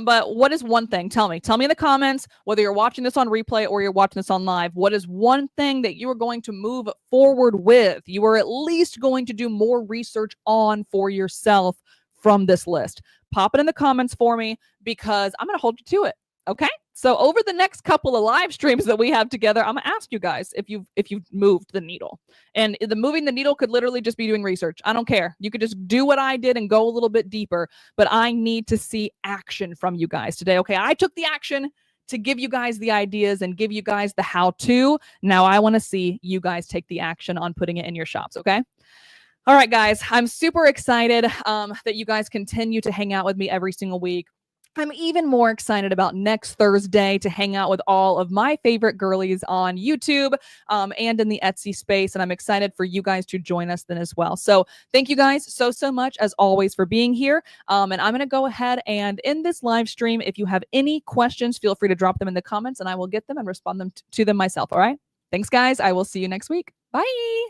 But what is one thing? Tell me in the comments, whether you're watching this on replay or you're watching this on live, what is one thing that you are going to move forward with? You are at least going to do more research on for yourself from this list. Pop it in the comments for me because I'm going to hold you to it. Okay. So over the next couple of live streams that we have together, I'm gonna ask you guys if you've moved the needle. And the moving the needle could literally just be doing research. I don't care. You could just do what I did and go a little bit deeper, but I need to see action from you guys today. Okay, I took the action to give you guys the ideas and give you guys the how-to. Now I want to see you guys take the action on putting it in your shops. Okay. All right, guys, I'm super excited that you guys continue to hang out with me every single week. I'm even more excited about next Thursday to hang out with all of my favorite girlies on YouTube and in the Etsy space. And I'm excited for you guys to join us then as well. So thank you guys so much as always for being here. And I'm going to go ahead and end this live stream. If you have any questions, feel free to drop them in the comments and I will get them and respond to them myself. All right. Thanks, guys. I will see you next week. Bye.